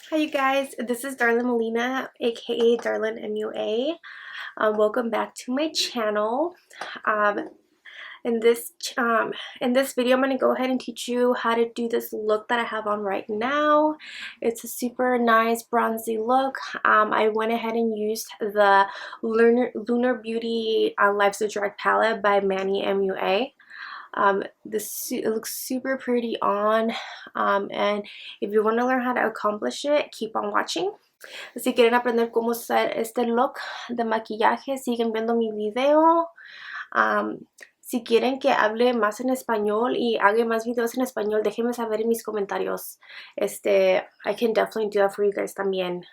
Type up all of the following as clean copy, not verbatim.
Hi you guys, this is Darlin Molina, aka Darlin MUA. Welcome back to my channel. In this video, I'm going to go ahead and teach you how to do this look that I have on right now. It's a super nice bronzy look. I went ahead and used the Lunar Beauty Life's a Drag palette by Manny MUA. It looks super pretty on, and if you want to learn how to accomplish it, keep on watching. Si quieren aprender cómo hacer este look de maquillaje, siguen viendo mi video. Si quieren que hable más en español y haga más videos en español, déjenme saber en mis comentarios. I can definitely do that for you guys también.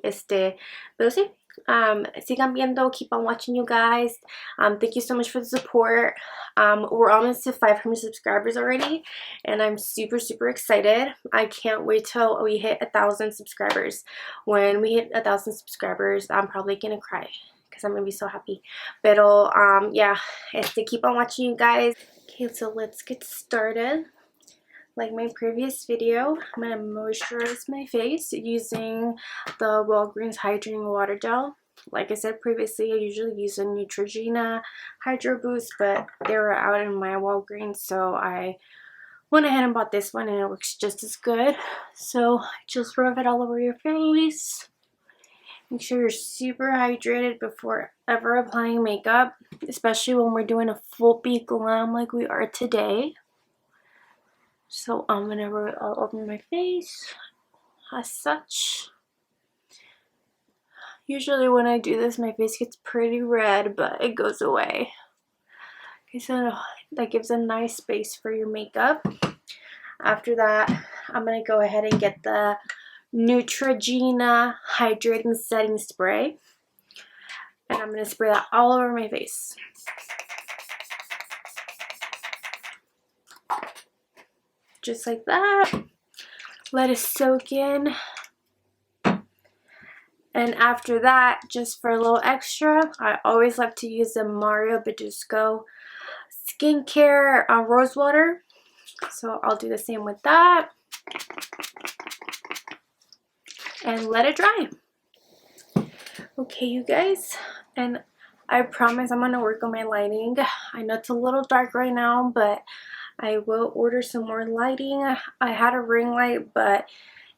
Pero sí, sigan viendo, keep on watching you guys. Thank you so much for the support. We're almost to 500 subscribers already, and I'm super excited. I can't wait till we hit 1,000 subscribers. When we hit 1,000 subscribers, I'm probably gonna cry because I'm gonna be so happy. Pero yeah, keep on watching you guys. Okay, so let's get started. Like my previous video, I'm going to moisturize my face using the Walgreens Hydrating Water Gel. Like I said previously, I usually use a Neutrogena Hydro Boost, but they were out in my Walgreens, so I went ahead and bought this one, and it works just as good. So just rub it all over your face. Make sure you're super hydrated before ever applying makeup, especially when we're doing a full beat glam like we are today. So I'm going to rub it all over my face as such. Usually when I do this, my face gets pretty red, but it goes away. Okay, so that gives a nice space for your makeup. After that, I'm going to go ahead and get the Neutrogena Hydrating Setting Spray. And I'm going to spray that all over my face. Just like that. Let it soak in. And after that, just for a little extra, I always like to use the Mario Badescu Skincare Rose Water. So I'll do the same with that. And let it dry. Okay, you guys. And I promise I'm going to work on my lighting. I know it's a little dark right now, but I will order some more lighting. I had a ring light, but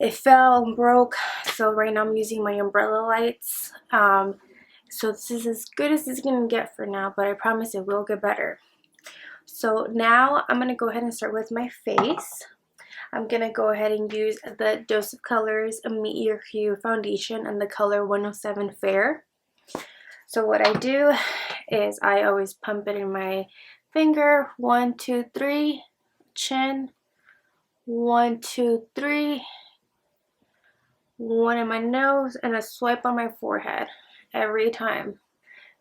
it fell and broke, so right now I'm using my umbrella lights. So this is as good as it's gonna get for now, but I promise it will get better. So now I'm gonna go ahead and start with my face. I'm gonna go ahead and use the Dose of Colors Meet Your Hue foundation and the color 107 Fair. So what I do is I always pump it in my finger. 1, 2, 3, chin. 1, 2, 3. One in my nose, and a swipe on my forehead every time.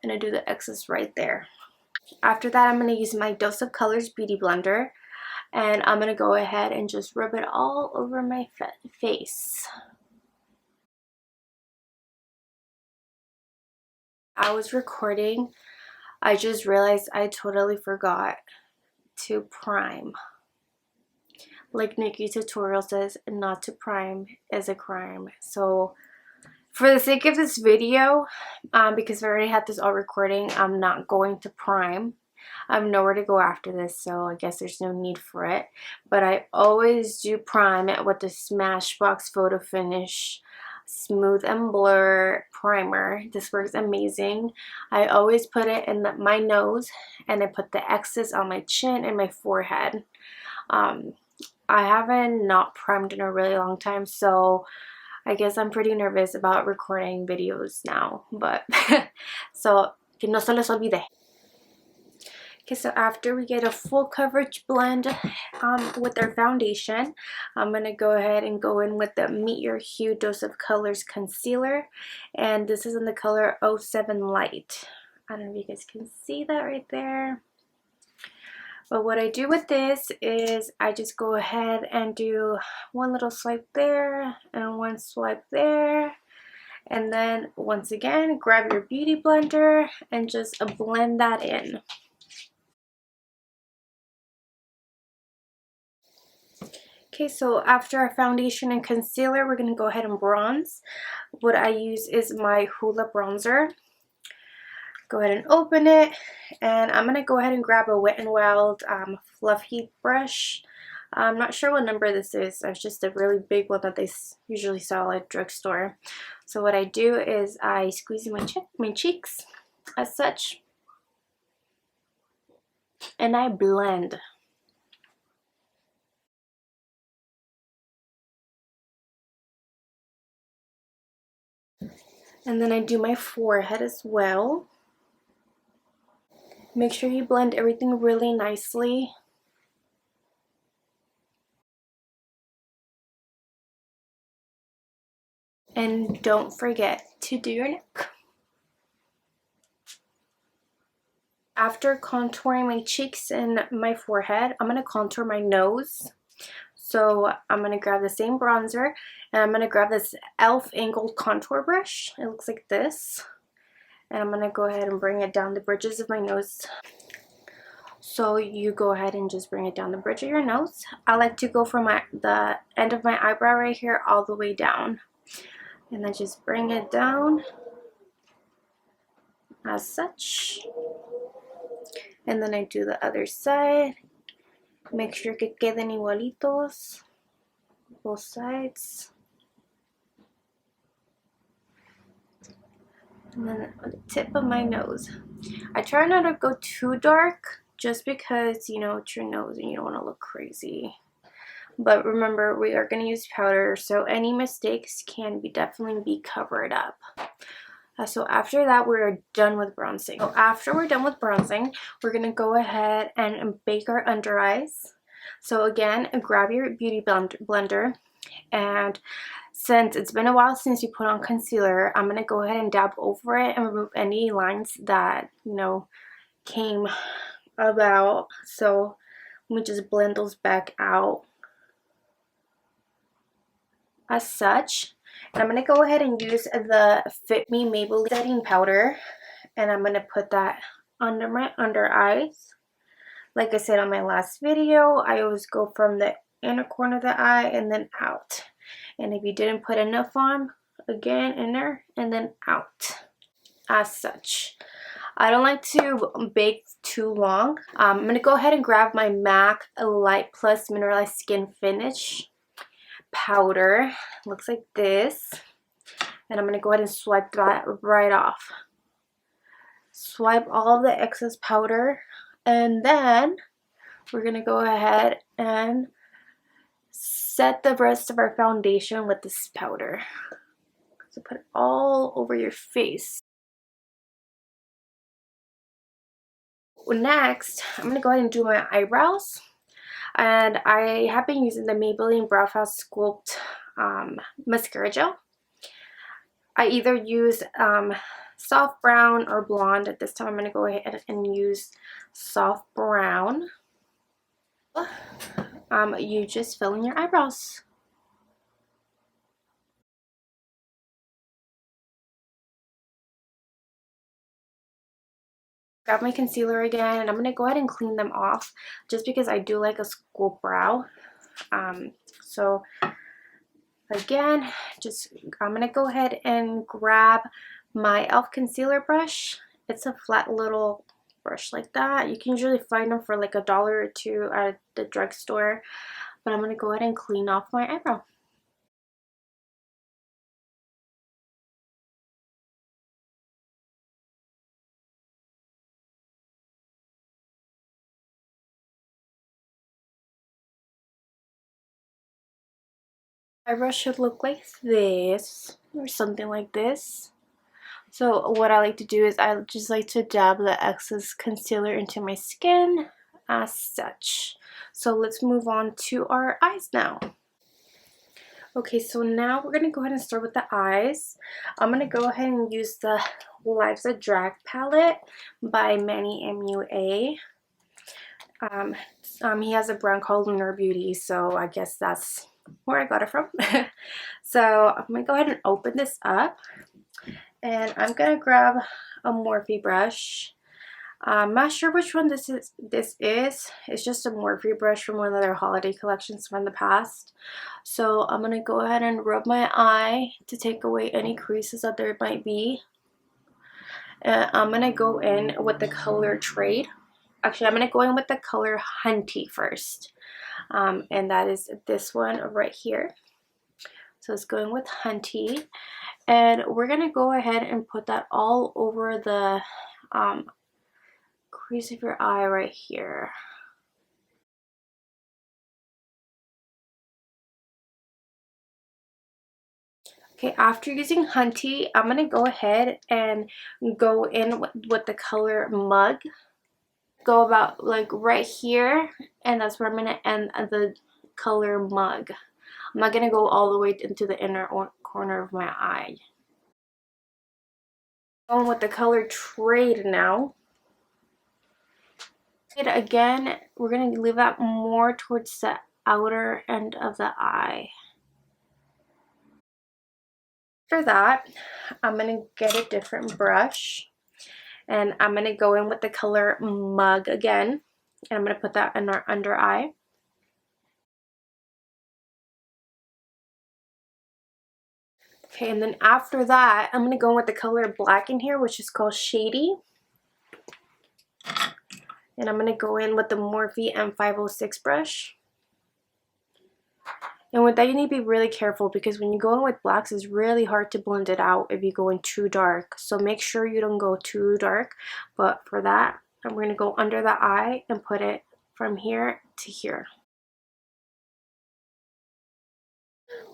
And I do the excess right there. After that, I'm going to use my Dose of Colors Beauty Blender, and I'm going to go ahead and just rub it all over my face. I was recording. I just realized I totally forgot to prime. Like Nikki's tutorial says, not to prime is a crime. So for the sake of this video, because I already had this all recording, I'm not going to prime. I have nowhere to go after this, so I guess there's no need for it. But I always do prime it with the Smashbox Photo Finish Smooth and Blur Primer. This works amazing. I always put it in my nose, and I put the excess on my chin and my forehead. I haven't not primed in a really long time, so I guess I'm pretty nervous about recording videos now, but so que no se les olvide. Okay, so after we get a full coverage blend with our foundation, I'm going to go ahead and go in with the Meet Your Hue Dose of Colors Concealer, and this is in the color 07 Light. I don't know if you guys can see that right there. But what I do with this is I just go ahead and do one little swipe there and one swipe there. And then once again, grab your beauty blender and just blend that in. Okay, so after our foundation and concealer, we're going to go ahead and bronze. What I use is my Hoola bronzer. Go ahead and open it, and I'm going to go ahead and grab a Wet n Wild fluffy brush. I'm not sure what number this is. It's just a really big one that they usually sell at drugstore. So what I do is I squeeze my cheeks as such, and I blend. And then I do my forehead as well. Make sure you blend everything really nicely. And don't forget to do your neck. After contouring my cheeks and my forehead, I'm going to contour my nose. So I'm going to grab the same bronzer, and I'm going to grab this e.l.f. angled contour brush. It looks like this. And I'm going to go ahead and bring it down the bridges of my nose. So you go ahead and just bring it down the bridge of your nose. I like to go from the end of my eyebrow right here all the way down. And then just bring it down as such. And then I do the other side. Make sure que queden igualitos, both sides. And then on the tip of my nose. I try not to go too dark, just because, you know, it's your nose and you don't want to look crazy. But remember, we are going to use powder, so any mistakes can definitely be covered up. So after that, we're done with bronzing. So after we're done with bronzing, we're going to go ahead and bake our under eyes. So again, grab your beauty blender, and since it's been a while since you put on concealer, I'm going to go ahead and dab over it and remove any lines that, you know, came about. So let me just blend those back out as such. And I'm going to go ahead and use the Fit Me Maybelline setting powder, and I'm going to put that under my under eyes. Like I said on my last video, I always go from the inner corner of the eye and then out. And if you didn't put enough on, again, inner and then out as such. I don't like to bake too long. I'm going to go ahead and grab my MAC Light Plus Mineralized Skin Finish powder. Looks like this. And I'm going to go ahead and swipe that right off. Swipe all the excess powder, and then we're going to go ahead and set the rest of our foundation with this powder. So put it all over your face. Next, I'm going to go ahead and do my eyebrows. And I have been using the Maybelline Brow Fast Sculpt mascara gel. I either use soft brown or blonde. At this time, I'm going to go ahead and use soft brown. You just fill in your eyebrows. Grab my concealer again, and I'm going to go ahead and clean them off, just because I do like a sculpt brow. So again, I'm going to go ahead and grab my e.l.f. concealer brush. It's a flat little brush like that. You can usually find them for like $1 or $2 at the drugstore. But I'm going to go ahead and clean off my eyebrow. Eyebrow should look like this, or something like this. So what I like to do is I just like to dab the excess concealer into my skin as such. So let's move on to our eyes now. Okay, so now we're going to go ahead and start with the eyes. I'm going to go ahead and use the Life's a Drag palette by Manny MUA. He has a brand called Lunar Beauty, so I guess that's where I got it from. So I'm going to go ahead and open this up. And I'm going to grab a Morphe brush. I'm not sure which one this is. It's just a Morphe brush from one of their holiday collections from the past. So I'm gonna go ahead and rub my eye to take away any creases that there might be. And I'm gonna go in with the color Trade. Actually, I'm gonna go in with the color Hunty first, and that is this one right here. So it's going with Hunty, and we're gonna go ahead and put that all over the crease of your eye right here. Okay, after using Hunty, I'm gonna go ahead and go in with the color Mug. Go about like right here, and that's where I'm gonna end the color Mug. I'm not gonna go all the way into the inner corner of my eye. Going with the color Trade now. And again, we're gonna leave that more towards the outer end of the eye. After that, I'm gonna get a different brush, and I'm gonna go in with the color Mug again, and I'm gonna put that in our under eye. Okay, and then after that, I'm gonna go in with the color Black in here, which is called Shady. And I'm gonna go in with the Morphe M506 brush. And with that, you need to be really careful because when you go in with blacks, it's really hard to blend it out if you go in too dark. So make sure you don't go too dark. But for that, I'm going to go under the eye and put it from here to here.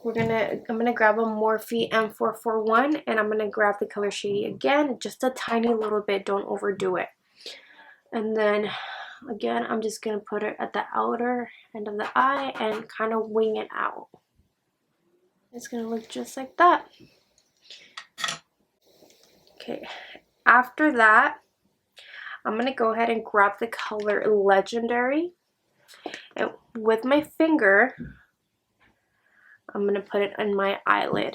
I'm gonna grab a Morphe M441, and I'm gonna grab the color Shady again, just a tiny little bit. Don't overdo it. And then again, I'm just gonna put it at the outer end of the eye and kind of wing it out. It's gonna look just like that. Okay, after that, I'm gonna go ahead and grab the color Legendary, and with my finger, I'm gonna put it on my eyelid.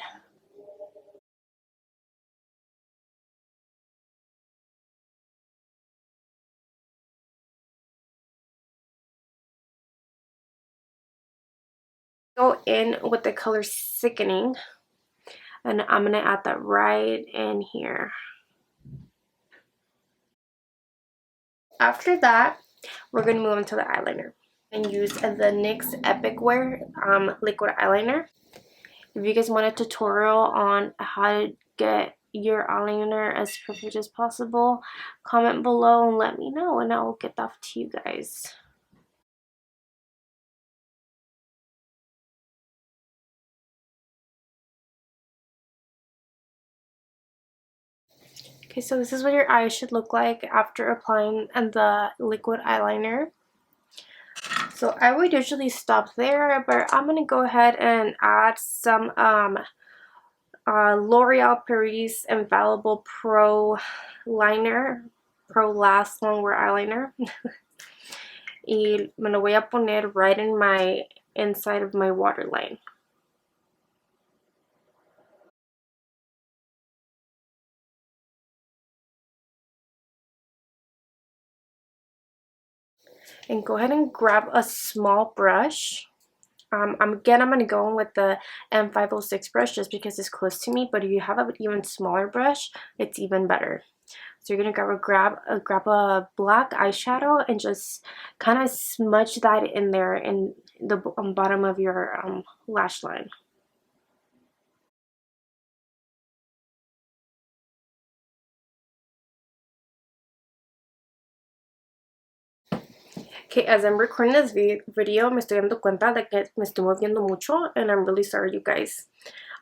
Go in with the color Sickening, and I'm gonna add that right in here. After that, we're gonna move into the eyeliner and use the NYX Epic Wear liquid eyeliner. If you guys want a tutorial on how to get your eyeliner as perfect as possible, comment below and let me know, and I'll get that to you guys. Okay, so this is what your eyes should look like after applying the liquid eyeliner. So I would usually stop there, but I'm going to go ahead and add some L'Oreal Paris Infallible Pro Liner, Pro Last Longwear Eyeliner. Y me lo voy a poner right in my inside of my waterline. And go ahead and grab a small brush. Again, I'm going to go in with the M506 brush just because it's close to me, but if you have an even smaller brush, it's even better. So you're going to grab a black eyeshadow and just kind of smudge that in there in the bottom of your lash line. Okay, as I'm recording this video, me estoy dando cuenta de que me estoy moviendo mucho, and I'm really sorry, you guys.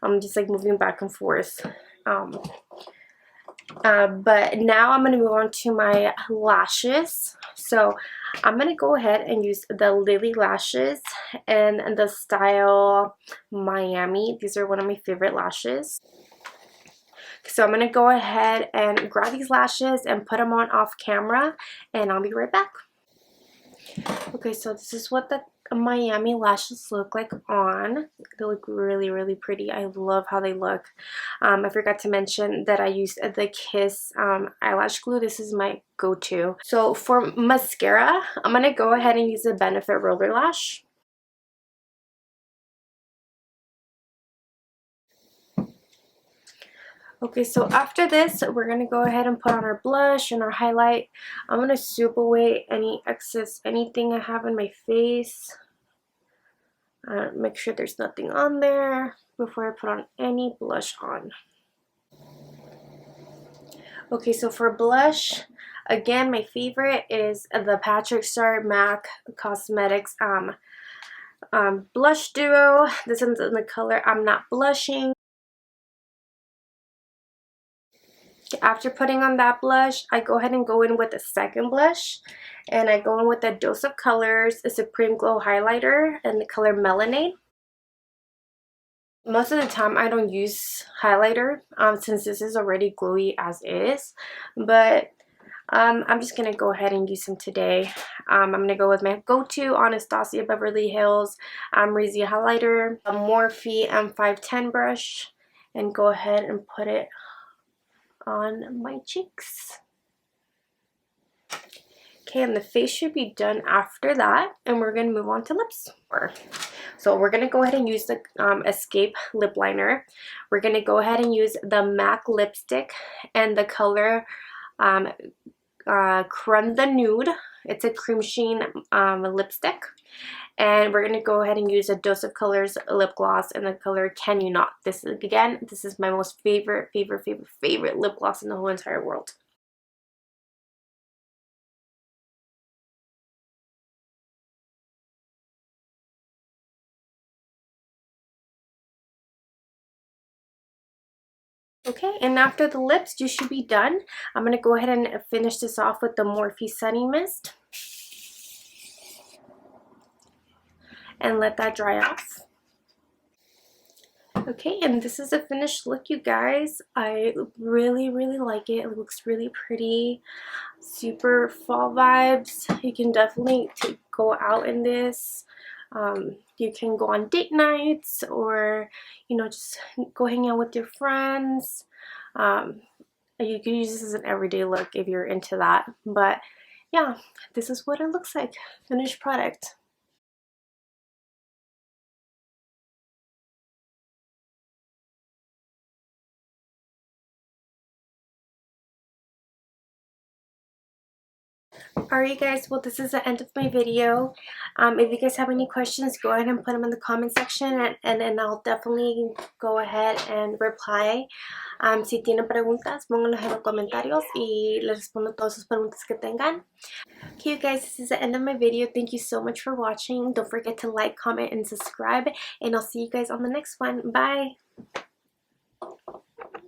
I'm just like moving back and forth. But now I'm going to move on to my lashes. So I'm going to go ahead and use the Lilly lashes and the style Miami. These are one of my favorite lashes. So I'm going to go ahead and grab these lashes and put them on off camera, and I'll be right back. Okay, so this is what Miami lashes look like on. They look really, really pretty. I love how they look. I forgot to mention that I used the Kiss eyelash glue. This is my go-to. So for mascara, I'm going to go ahead and use the Benefit Roller Lash. Okay, so after this, we're going to go ahead and put on our blush and our highlight. I'm going to soup away any excess, anything I have in my face. Make sure there's nothing on there before I put on any blush on. Okay, so for blush, again, my favorite is the Patrick Star MAC Cosmetics blush duo. This one's in the color I'm Not Blushing. After putting on that blush, I go ahead and go in with a second blush, and I go in with a Dose of Colors, a Supreme Glow highlighter in the color Melanade. Most of the time I don't use highlighter since this is already glowy as is, but I'm just gonna go ahead and use some today. I'm gonna go with my go-to Anastasia Beverly Hills Rizzi highlighter, a Morphe M510 brush, and go ahead and put it on my cheeks. Okay, and the face should be done after that, and we're gonna move on to lips. So we're gonna go ahead and use the Escape lip liner. We're gonna go ahead and use the MAC lipstick and the color Creme de Nude. It's a cream sheen lipstick, and we're gonna go ahead and use a Dose of Colors lip gloss in the color Can You Not. This is my most favorite lip gloss in the whole entire world. Okay, and after the lips, you should be done. I'm going to go ahead and finish this off with the Morphe Sunny Mist. And let that dry off. Okay, and this is a finished look, you guys. I really, really like it. It looks really pretty. Super fall vibes. You can definitely go out in this. You can go on date nights, or you know, just go hang out with your friends. You can use this as an everyday look if you're into that. But yeah, this is what it looks like, finished product. Alright, you guys, well, this is the end of my video. If you guys have any questions, go ahead and put them in the comment section, and then I'll definitely go ahead and reply. Si tienen preguntas, pónganlas en los comentarios y les respondo todas sus preguntas que tengan. Okay, you guys, this is the end of my video. Thank you so much for watching. Don't forget to like, comment, and subscribe, and I'll see you guys on the next one. Bye!